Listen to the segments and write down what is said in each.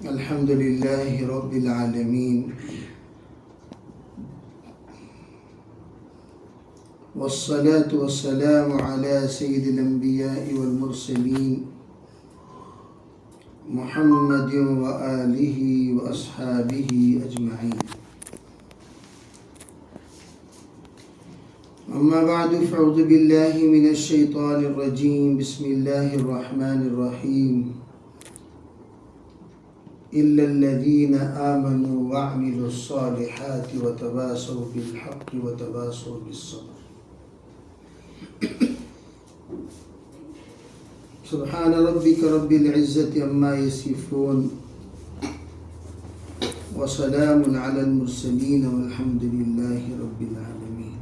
الحمد لله رب العالمين والصلاة والسلام على سيد الأنبياء والمرسلين محمد وآله وأصحابه أجمعين. أما بعد فأعوذ بالله من الشيطان الرجيم. بسم الله الرحمن الرحيم. إلا الذين آمنوا وعملوا الصالحات وتواصوا بالحق وتواصوا بالصبر. سبحان ربك رب العزة عما يصفون وسلام على المرسلين والحمد لله رب العالمين.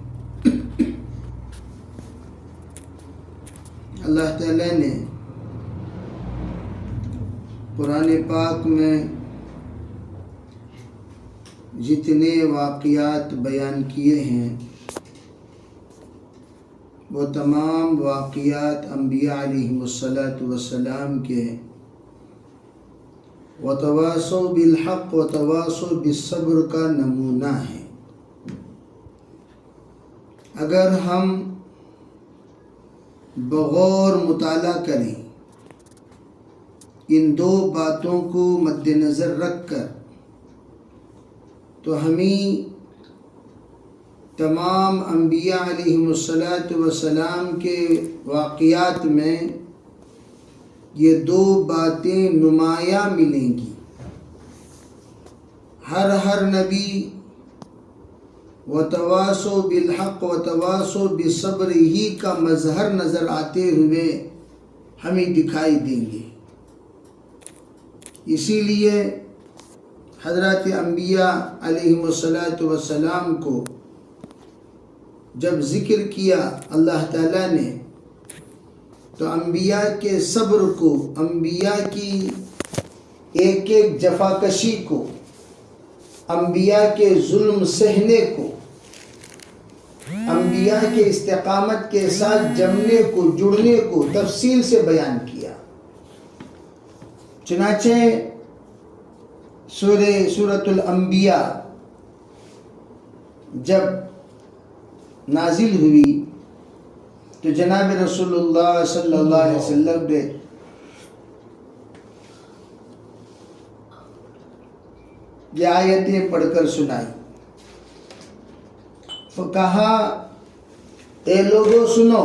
اللہ تعالیٰ نے قرآن پاک میں جتنے واقعات بیان کیے ہیں وہ تمام واقعات انبیاء علیہم السلام کے وتواصوا بالحق وتواصوا بالصبر کا نمونہ ہے. اگر ہم بغور مطالعہ کریں ان دو باتوں کو مد نظر رکھ کر تو ہمیں تمام انبیاء علیہم السلام کے واقعات میں یہ دو باتیں نمایاں ملیں گی. ہر نبی وتواصوا بالحق وتواصوا بالصبر ہی کا مظہر نظر آتے ہوئے ہمیں دکھائی دیں گے. اسی لیے حضرات انبیاء علیہم السلام کو جب ذکر کیا اللہ تعالیٰ نے تو انبیاء کے صبر کو، انبیاء کی ایک ایک جفاکشی کو، انبیاء کے ظلم سہنے کو، انبیاء کے استقامت کے ساتھ جمنے کو، جڑنے کو تفصیل سے بیان کیا. چنانچہ سورۃ الانبیاء جب نازل ہوئی تو جناب رسول اللہ صلی اللہ علیہ وسلم نے یہ آیتیں پڑھ کر سنائی. کہا اے لوگوں سنو،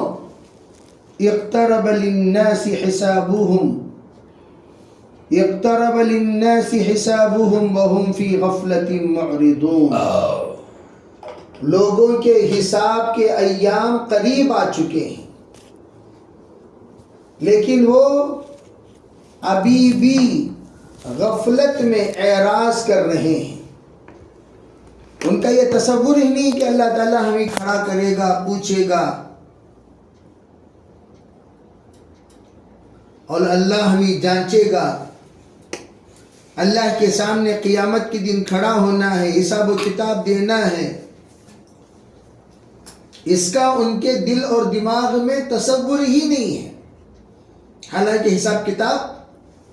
اقترب للناس حسابهم اقترب للناس حسابهم وهم في غفلة معرضون. لوگوں کے حساب کے ایام قریب آ چکے ہیں لیکن وہ ابھی بھی غفلت میں اعراض کر رہے ہیں. ان کا یہ تصور ہی نہیں کہ اللہ تعالیٰ ہمیں کھڑا کرے گا، پوچھے گا، اور اللہ ہمیں جانچے گا. اللہ کے سامنے قیامت کے دن کھڑا ہونا ہے، حساب و کتاب دینا ہے. اس کا ان کے دل اور دماغ میں تصور ہی نہیں ہے، حالانکہ حساب کتاب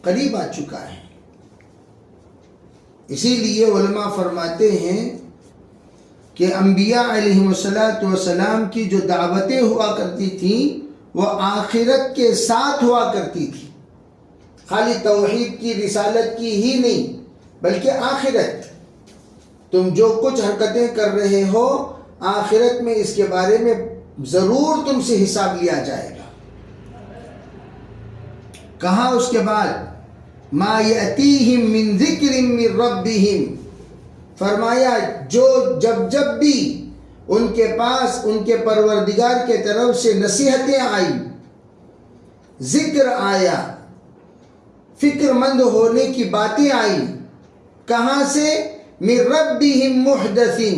قریب آ چکا ہے. اسی لیے علماء فرماتے ہیں کہ انبیاء علیہم السلام کی جو دعوتیں ہوا کرتی تھیں وہ آخرت کے ساتھ ہوا کرتی تھی. خالی توحید کی، رسالت کی ہی نہیں بلکہ آخرت. تم جو کچھ حرکتیں کر رہے ہو آخرت میں اس کے بارے میں ضرور تم سے حساب لیا جائے گا. کہا اس کے بعد ما یأتیہم من ذکر من ربہم، فرمایا جو جب بھی ان کے پاس ان کے پروردگار کے طرف سے نصیحتیں آئی، ذکر آیا، فکر مند ہونے کی باتیں آئی، کہاں سے؟ من ربہم محدثین،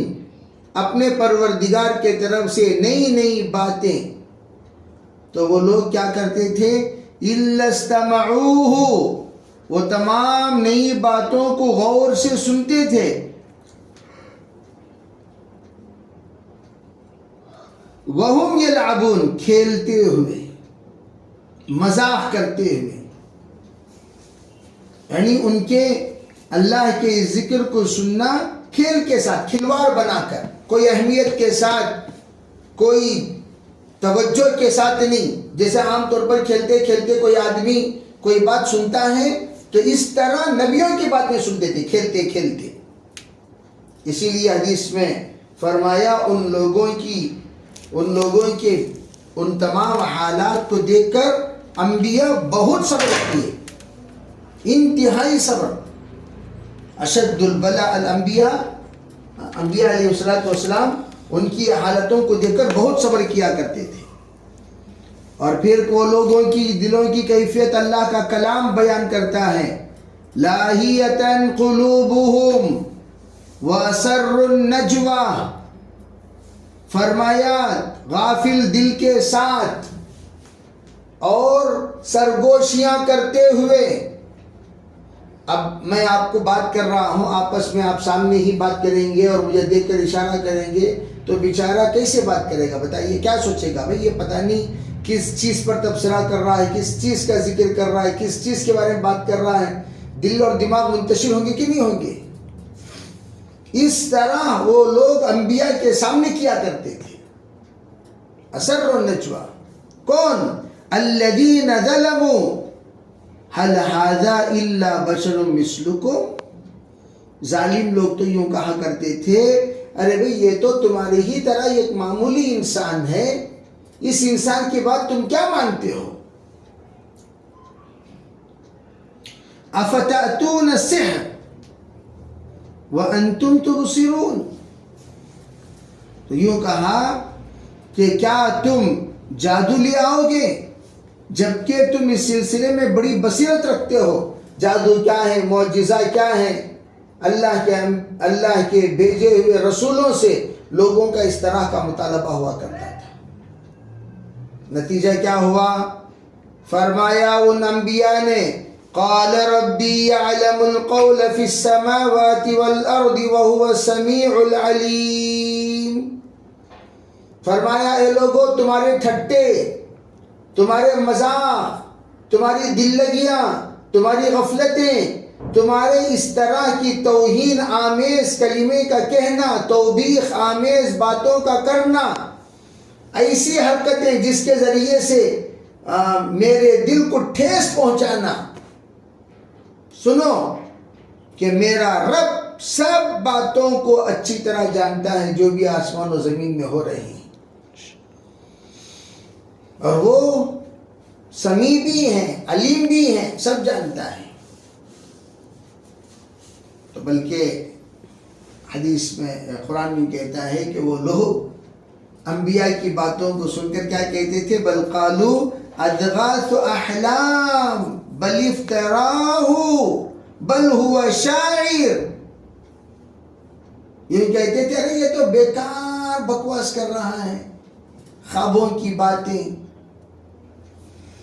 اپنے پروردگار کے طرف سے نئی باتیں. تو وہ لوگ کیا کرتے تھے؟ اِلَّا اسْتَمَعُوهُ، وہ تمام نئی باتوں کو غور سے سنتے تھے. وَهُمْ يَلْعَبُونَ، کھیلتے ہوئے، مزاح کرتے ہوئے. یعنی ان کے اللہ کے ذکر کو سننا کھیل کے ساتھ، کھلواڑ بنا کر، کوئی اہمیت کے ساتھ، کوئی توجہ کے ساتھ نہیں، جیسے عام طور پر کھیلتے کھیلتے کوئی آدمی کوئی بات سنتا ہے تو اس طرح نبیوں کی باتیں سنتے تھے کھیلتے کھیلتے. اسی لیے حدیث میں فرمایا ان لوگوں کے ان تمام حالات کو دیکھ کر انبیاء بہت صبر کیے، انتہائی صبر. اشد البلاء الانبیاء، انبیاء علیہ السلام ان کی حالتوں کو دیکھ کر بہت صبر کیا کرتے تھے. اور پھر وہ لوگوں کی دلوں کی کیفیت اللہ کا کلام بیان کرتا ہے. لاہیۃ قلوبہم واسر النجوى، فرمایا غافل دل کے ساتھ اور سرگوشیاں کرتے ہوئے. اب میں آپ کو بات کر رہا ہوں، آپس میں آپ سامنے ہی بات کریں گے اور مجھے دیکھ کر اشارہ کریں گے تو بیچارہ کیسے بات کرے گا؟ بتائیے کیا سوچے گا؟ بھئی یہ پتہ نہیں کس چیز پر تبصرہ کر رہا ہے، کس چیز کا ذکر کر رہا ہے، کس چیز کے بارے میں بات کر رہا ہے. دل اور دماغ منتشر ہوں گے کہ نہیں ہوں گے؟ اس طرح وہ لوگ انبیاء کے سامنے کیا کرتے تھے. اسر النجوى. کون؟ الذین ظلموا هل هذا الا بشر مثلکم. ظالم لوگ تو یوں کہا کرتے تھے ارے بھئی یہ تو تمہاری ہی طرح ایک معمولی انسان ہے، اس انسان کی بات تم کیا مانتے ہو؟ افتأتون السحر وانتم تبصرون. تو یوں کہا کہ کیا تم جادو لے آؤ گے جبکہ تم اس سلسلے میں بڑی بصیرت رکھتے ہو؟ جادو کیا ہے، معجزہ کیا ہے؟ اللہ کے بھیجے ہوئے رسولوں سے لوگوں کا اس طرح کا مطالبہ ہوا کرتا تھا. نتیجہ کیا ہوا؟ فرمایا ان انبیاء نے قال ربی یعلم القول فی السماوات والارض وهو السمیع العلیم. فرمایا اے لوگو تمہارے ٹھٹے، تمہارے مذاق، تمہاری دل لگیاں، تمہاری غفلتیں، تمہارے اس طرح کی توہین آمیز کلمے کا کہنا، توبیخ آمیز باتوں کا کرنا، ایسی حرکتیں جس کے ذریعے سے میرے دل کو ٹھیس پہنچانا. سنو کہ میرا رب سب باتوں کو اچھی طرح جانتا ہے جو بھی آسمان و زمین میں ہو رہی ہیں، اور وہ سمیع بھی ہیں، علیم بھی ہیں، سب جانتا ہے. تو بلکہ حدیث میں قرآن میں کہتا ہے کہ وہ لوگ انبیاء کی باتوں کو سن کر کیا کہتے تھے؟ بل قالوا اضغاث احلام بل افتراہ بل هو شاعر. یہ کہتے تھے ارے یہ تو بیکار بکواس کر رہا ہے، خوابوں کی باتیں.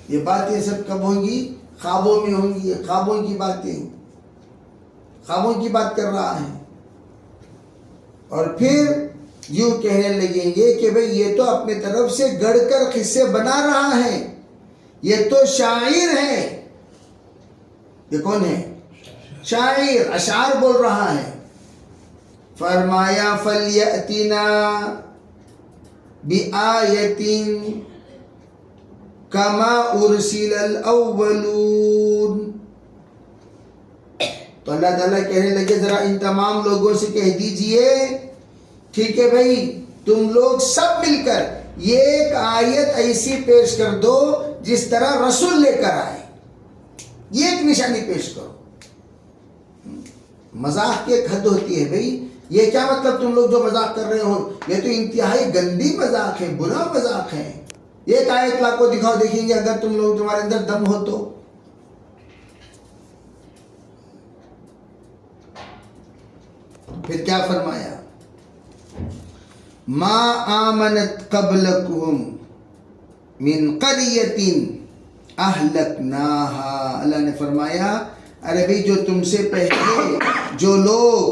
یہ باتیں سب کب ہوں گی؟ خوابوں میں ہوں گی. خوابوں کی باتیں، خوابوں کی بات کر رہا ہے. اور پھر یوں کہنے لگیں گے کہ بھئی یہ تو اپنے طرف سے گڑھ کر قصے بنا رہا ہے، یہ تو شاعر ہے. یہ کون ہے؟ شاعر، اشعار بول رہا ہے. فرمایا فَلْيَأْتِنَا بِآیَةٍ کَمَا أُرْسِلَ الْأَوَّلُونَ. تو اللہ تعالیٰ کہنے لگے ذرا ان تمام لوگوں سے کہہ دیجئے ٹھیک ہے بھائی تم لوگ سب مل کر یہ ایک آیت ایسی پیش کر دو جس طرح رسول لے کر آئے، یہ ایک نشانی پیش کرو. مذاق کی ایک حد ہوتی ہے بھائی. یہ کیا مطلب تم لوگ جو مذاق کر رہے ہو؟ یہ تو انتہائی گندی مذاق ہے، برا مذاق ہے. ایک آیت لا کو دکھاؤ، دیکھیں گے اگر تم لوگ تمہارے اندر دم ہو تو. پھر کیا فرمایا؟ ما آمنت قبلکم من قریۃ اہلکناہا. اللہ نے فرمایا ارے بھئی جو تم سے پہلے جو لوگ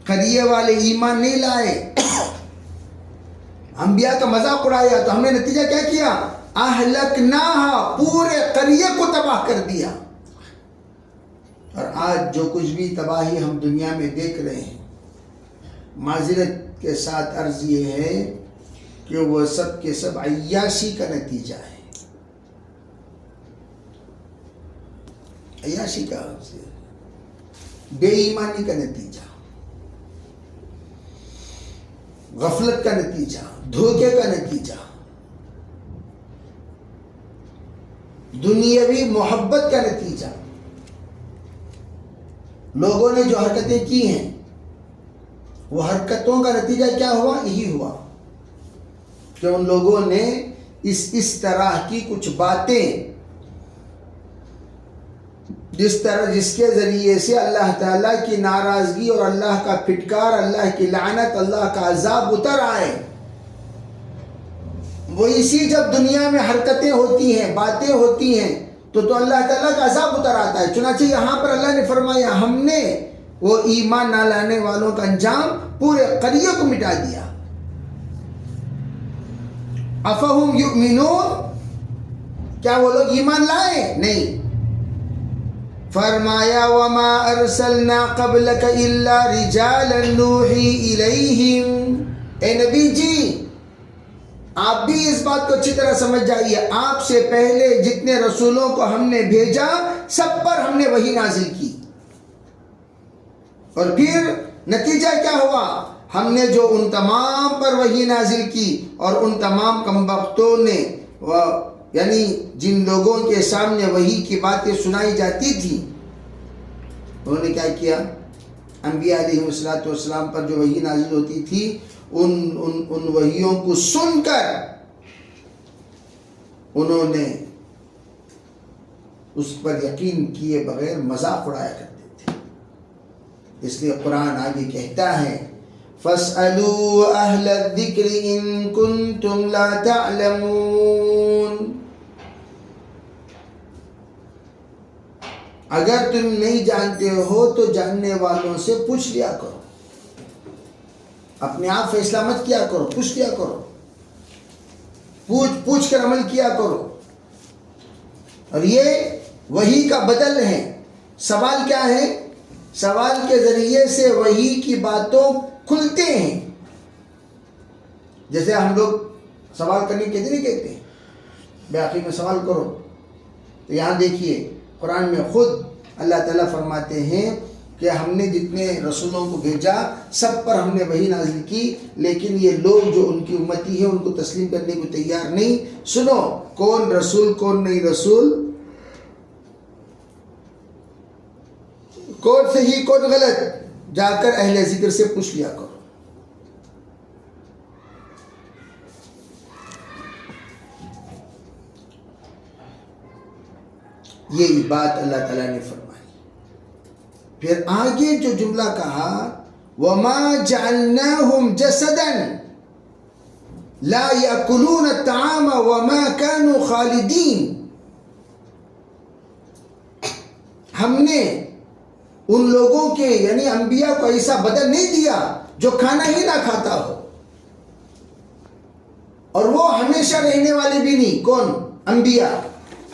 قریہ والے ایمان نہیں لائے، انبیاء کا مذاق اڑایا، تو ہم نے نتیجہ کیا کیا؟ اہلکناہا، پورے قریہ کو تباہ کر دیا. اور آج جو کچھ بھی تباہی ہم دنیا میں دیکھ رہے ہیں، معذرت کے ساتھ عرض یہ ہے کہ وہ سب کے سب عیاشی کا نتیجہ ہے، عیاشی کا، بے ایمانی کا نتیجہ، غفلت کا نتیجہ، دھوکے کا نتیجہ، دنیاوی محبت کا نتیجہ۔ لوگوں نے جو حرکتیں کی ہیں وہ حرکتوں کا نتیجہ کیا ہوا؟ یہی ہوا کہ ان لوگوں نے اس طرح کی کچھ باتیں جس کے ذریعے سے اللہ تعالیٰ کی ناراضگی اور اللہ کا پھٹکار، اللہ کی لعنت، اللہ کا عذاب اتر آئے، وہ اسی جب دنیا میں حرکتیں ہوتی ہیں، باتیں ہوتی ہیں تو اللہ تعالیٰ کا عذاب اتر آتا ہے۔ چنانچہ یہاں پر اللہ نے فرمایا ہم نے وہ ایمان نہ لانے والوں کا انجام پورے قریے کو مٹا دیا۔ افہم یؤمنون، کیا وہ لوگ ایمان لائے؟ نہیں۔ فرمایا وما ارسلنا قبلک الا رجالا نوحی الیہم، اے نبی جی آپ بھی اس بات کو اچھی طرح سمجھ جائیے، آپ سے پہلے جتنے رسولوں کو ہم نے بھیجا سب پر ہم نے وحی نازل کی، اور پھر نتیجہ کیا ہوا؟ ہم نے جو ان تمام پر وحی نازل کی اور ان تمام کمبختوں نے، یعنی جن لوگوں کے سامنے وحی کی باتیں سنائی جاتی تھی، انہوں نے کیا کیا؟ انبیاء علیہ السلام پر جو وحی نازل ہوتی تھی ان وحیوں کو سن کر انہوں نے اس پر یقین کیے بغیر مذاق اڑایا کرتے تھے۔ اس لیے قرآن آگے کہتا ہے فَاسْأَلُوا أَهْلَ الذِّكْرِ إِن كُنتُمْ لَا تَعْلَمُونَ، اگر تم نہیں جانتے ہو تو جاننے والوں سے پوچھ لیا کرو، اپنے آپ فیصلہ مت کیا کرو، پوچھ لیا کرو، پوچھ کر عمل کیا کرو۔ اور یہ وحی کا بدل ہے۔ سوال کیا ہے؟ سوال کے ذریعے سے وحی کی باتوں کھلتے ہیں۔ جیسے ہم لوگ سوال کرنے کے نہیں کہتے ہیں باقی میں سوال کرو، تو یہاں دیکھیے قرآن میں خود اللہ تعالیٰ فرماتے ہیں کہ ہم نے جتنے رسولوں کو بھیجا سب پر ہم نے وحی نازل کی، لیکن یہ لوگ جو ان کی امتی ہے ان کو تسلیم کرنے کو تیار نہیں۔ سنو کون رسول کون نہیں رسول، کون صحیح کون غلط، جا کر اہل ذکر سے پوچھ لیا کرو۔ یہی بات اللہ تعالیٰ نے فرمائی۔ پھر آگے جو جملہ کہا وَمَا جَعَلْنَاهُمْ جَسَدًا لَا يَأْكُلُونَ الطَّعَامَ وَمَا كَانُوا خَالِدِينَ، ہم نے ان لوگوں کے یعنی انبیاء کو ایسا بدن نہیں دیا جو کھانا ہی نہ کھاتا ہو، اور وہ ہمیشہ رہنے والے بھی نہیں۔ کون؟ انبیاء۔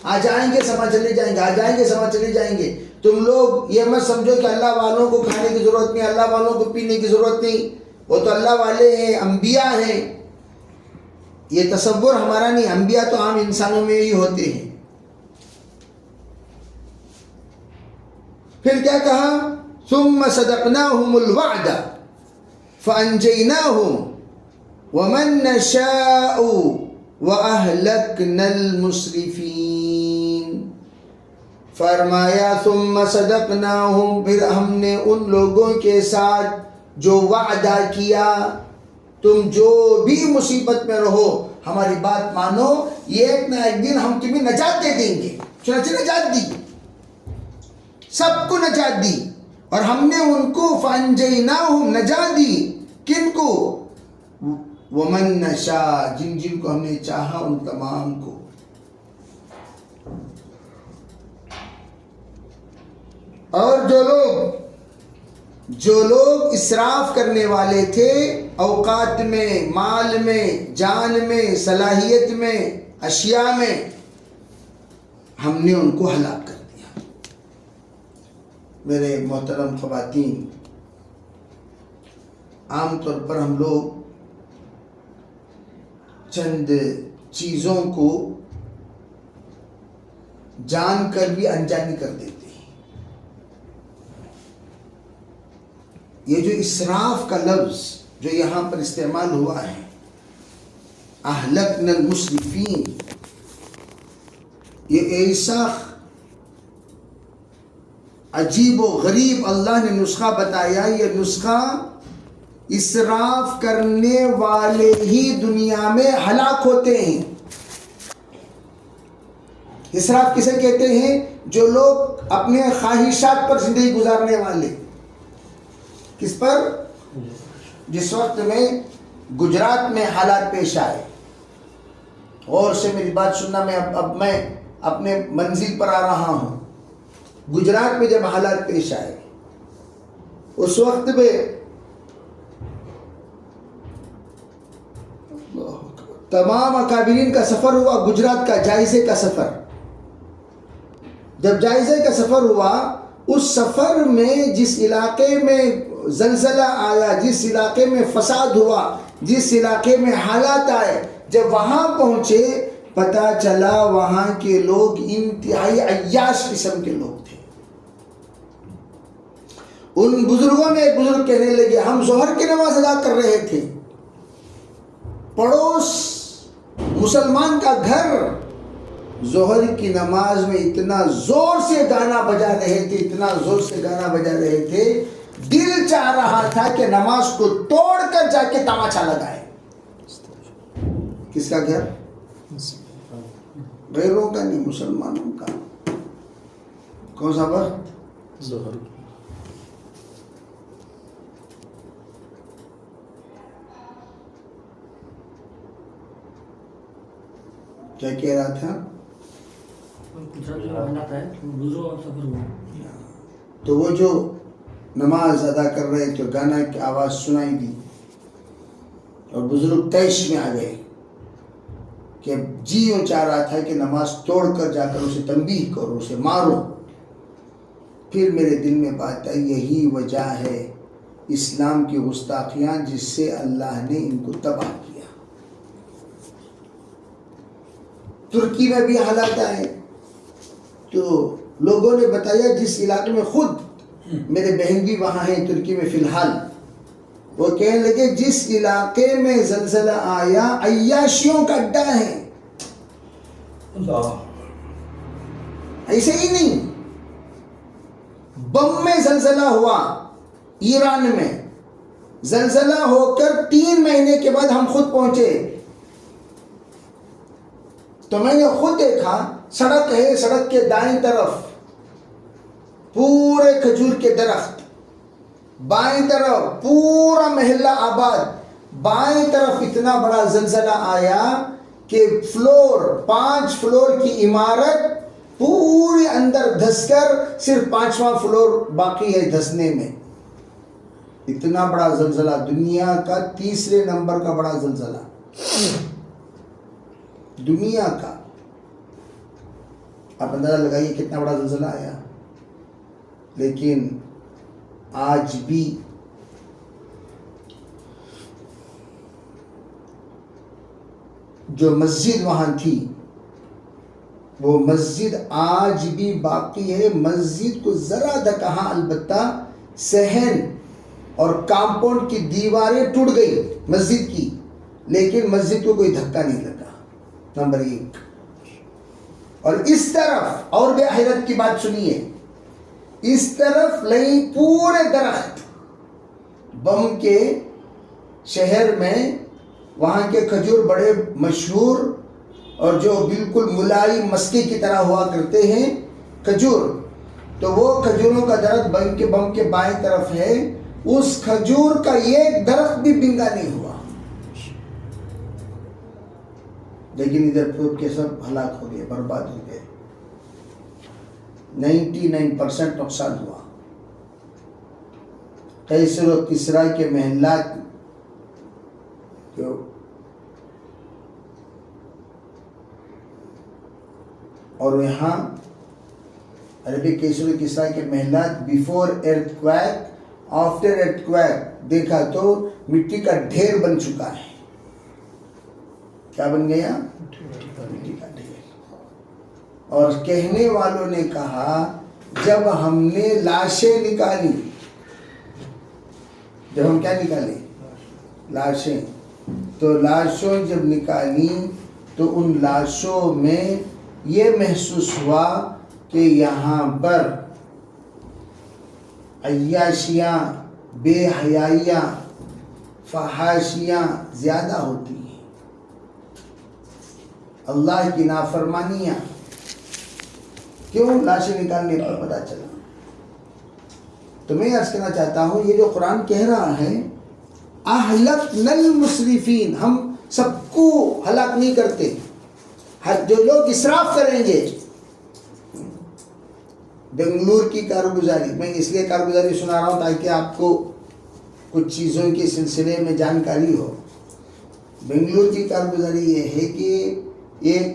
آ جائیں گے سما چلے جائیں گے، آ جائیں گے سما چلے جائیں گے۔ تم لوگ یہ مت سمجھو کہ اللہ والوں کو کھانے کی ضرورت نہیں، اللہ والوں کو پینے کی ضرورت نہیں، وہ تو اللہ والے ہیں، انبیاء ہیں۔ یہ تصور ہمارا نہیں، انبیاء تو عام انسانوں میں ہی ہوتے ہیں۔ پھر کیا کہا؟ ثم صدقناهم الوعد فانجیناهم ومن نشاء واہلکنا المسرفین۔ فرمایا ثم صدقناهم، پھر ہم نے ان لوگوں کے ساتھ جو وعدہ کیا، تم جو بھی مصیبت میں رہو ہماری بات مانو، یہ ایک نہ ایک دن ہم تمہیں نجات دے دیں گے۔ چنانچہ نجات دی، سب کو نجات دی، اور ہم نے ان کو فانجیناہم نجات دی۔ کن کو؟ ومن نشاء، جن جن کو ہم نے چاہا ان تمام کو۔ اور جو لوگ اسراف کرنے والے تھے اوقات میں، مال میں، جان میں، صلاحیت میں، اشیاء میں، ہم نے ان کو ہلاک کر دیا۔ میرے محترم خواتین، عام طور پر ہم لوگ چند چیزوں کو جان کر بھی انجانی کر دیتے ہیں. یہ جو اسراف کا لفظ جو یہاں پر استعمال ہوا ہے، اہلکنا المسرفین، یہ ایسا عجیب و غریب اللہ نے نسخہ بتایا. یہ نسخہ اسراف کرنے والے ہی دنیا میں ہلاک ہوتے ہیں. اسراف کسے کہتے ہیں؟ جو لوگ اپنے خواہشات پر زندگی گزارنے والے. کس پر؟ جس وقت میں گجرات میں حالات پیش آئے، غور سے میری بات سننا، اب میں اپنے منزل پر آ رہا ہوں. گجرات میں جب حالات پیش آئے، اس وقت میں تمام اکابرین کا سفر ہوا، گجرات کا جائزے کا سفر. جب جائزے کا سفر ہوا، اس سفر میں جس علاقے میں زلزلہ آیا، جس علاقے میں فساد ہوا، جس علاقے میں حالات آئے، جب وہاں پہنچے پتہ چلا وہاں کے لوگ انتہائی عیاش قسم کے لوگ تھے. ان بزرگوں میں ایک بزرگ کہنے لگے، ہم ظہر کی نماز ادا کر رہے تھے، پڑوس مسلمان کا گھر ظہر کی نماز میں اتنا زور سے گانا بجا رہے تھے، اتنا زور سے گانا بجا رہے تھے، دل چاہ رہا تھا کہ نماز کو توڑ کر جا کے تماچا لگائے. کس کا گھر؟ غیروں کا نہیں، مسلمانوں کا. کون سا وقت؟ ظہر. کیا کہہ رہا تھا؟ تو وہ جو نماز ادا کر رہے تو گانا کی آواز سنائی دی اور بزرگ طیش میں آ گئے کہ جی یوں چاہ رہا تھا کہ نماز توڑ کر جا کر اسے تنبیہ کرو، اسے مارو. پھر میرے دل میں بات آئی، یہی وجہ ہے اسلام کی گستاخیاں جس سے اللہ نے ان کو تباہ کیا. ترکی میں بھی حالات آئے تو لوگوں نے بتایا، جس علاقے میں خود میرے بہن بھی وہاں ہیں ترکی میں فی الحال، وہ کہنے لگے جس علاقے میں زلزلہ آیا عیاشیوں کا اڈا ہے. ایسے ہی نہیں، بم میں زلزلہ ہوا ایران میں، زلزلہ ہو کر 3 مہینے کے بعد ہم خود پہنچے تو میں نے خود دیکھا، سڑک ہے، سڑک کے دائیں طرف پورے کھجور کے درخت، بائیں طرف پورا محلہ آباد، بائیں طرف اتنا بڑا زلزلہ آیا کہ 5 فلور کی عمارت پورے اندر دھس کر صرف 5واں فلور باقی ہے دھسنے میں. اتنا بڑا زلزلہ، دنیا کا 3 نمبر کا بڑا زلزلہ دنیا کا. آپ اندازہ لگائیے کتنا بڑا زلزلہ آیا. لیکن آج بھی جو مسجد وہاں تھی وہ مسجد آج بھی باقی ہے. مسجد کو ذرا دکہا، البتہ صحن اور کمپاؤنڈ کی دیواریں ٹوٹ گئی مسجد کی، لیکن مسجد کو کوئی دھکا نہیں لگا. نمبر 1. اور اس طرف اور بے حیرت کی بات سنیے، اس طرف نہیں پورے درخت بم کے شہر میں، وہاں کے کھجور بڑے مشہور اور جو بالکل ملائی مسکی کی طرح ہوا کرتے ہیں کھجور، تو وہ کھجوروں کا درخت بم کے بائیں طرف ہے. اس کھجور کا ایک درخت بھی بنگا نہیں ہوا، لیکن ادھر پھوٹ کے سب ہلاک ہو گئے، برباد ہو گئے. 99% نقصان ہوا. قیصر و کسریٰ کے محلات جو اور یہاں عربی کیسر کسرا کے محلات بیفور ارتھ کویک آفٹر ارتھ کویک دیکھا تو مٹی کا ڈھیر بن چکا ہے. کیا بن گیا؟ مٹی کا ڈھیر. اور کہنے والوں نے کہا جب ہم نے لاشیں نکالی، جب ہم کیا نکالے؟ لاشیں. تو لاشوں جب نکالی تو ان لاشوں میں یہ محسوس ہوا کہ یہاں پر عیاشیاں، بے حیائیاں، فحاشیاں زیادہ ہوتی ہیں، اللہ کی نافرمانیاں. کیوں؟ لاشیں نکالنے پر پتہ چلا. تو میں عرض کرنا چاہتا ہوں یہ جو قرآن کہہ رہا ہے اہلکنا المسرفین، ہم سب کو ہلاک نہیں کرتے. جو لوگ اسراف کریں گے. بنگلور کی کارگزاری، میں اس لیے کارگزاری سنا رہا ہوں تاکہ آپ کو کچھ چیزوں کے سلسلے میں جانکاری ہو. بنگلور کی کارگزاری یہ ہے کہ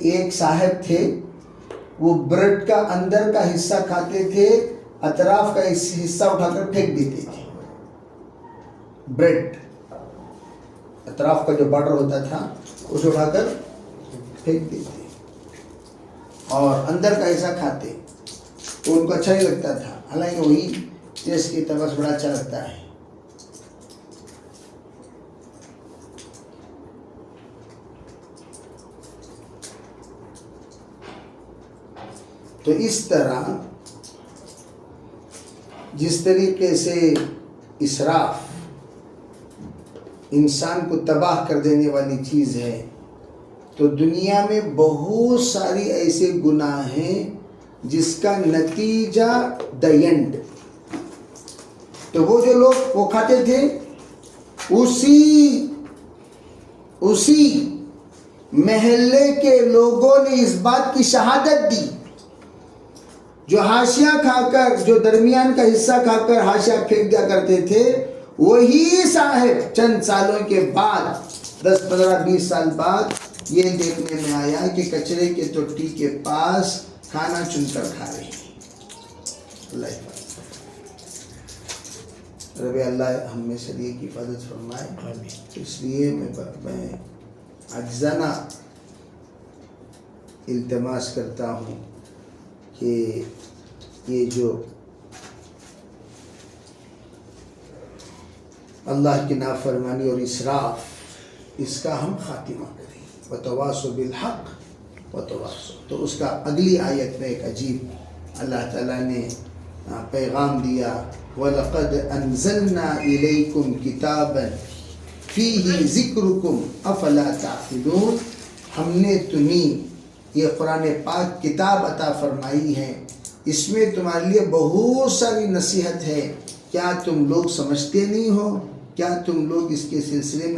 ایک صاحب تھے، وہ بریڈ کا اندر کا حصہ کھاتے تھے، اطراف کا حصہ اٹھا کر پھینک دیتے تھے. بریڈ اطراف کا جو باٹر ہوتا تھا اسے اٹھا کر پھینک دیتے اور اندر کا حصہ کھاتے. تو ان کو اچھا نہیں لگتا تھا، حالانکہ وہی ٹیسٹ کی طرف بڑا اچھا لگتا ہے. تو اس طرح جس طریقے سے اسراف انسان کو تباہ کر دینے والی چیز ہے، تو دنیا میں بہت ساری ایسے گناہ ہیں جس کا نتیجہ دینڈ. تو وہ جو لوگ وہ کھاتے تھے اسی محلے کے لوگوں نے اس بات کی شہادت دی. جو حاشیہ کھا کر، جو درمیان کا حصہ کھا کر حاشیہ پھینک دیا کرتے تھے، وہی صاحب چند سالوں کے بعد 10 15 20 سال بعد یہ دیکھنے میں آیا کہ کچرے کے توٹی کے پاس کھانا چن کر کھا رہے ہیں. اللہ ہم میں سے کی حفاظت فرمائے. اس لیے میں عاجزانہ التماس کرتا ہوں کہ یہ جو اللہ کی نافرمانی اور اسراف، اس کا ہم خاتمہ کریں. وتواصوا بالحق وتواصوا. تو اس کا اگلی آیت میں ایک عجیب اللہ تعالیٰ نے پیغام دیا، وَلَقَدْ أَنزَلْنَا إِلَيْكُمْ كِتَابًا فِيهِ ذِكْرُكُمْ أَفَلَا تَعْقِلُونَ. ہم نے تمہیں یہ قرآن پاک کتاب عطا فرمائی ہے، اس میں تمہارے لیے بہت ساری نصیحت ہے، کیا تم لوگ سمجھتے نہیں ہو؟ کیا تم لوگ اس کے سلسلے میں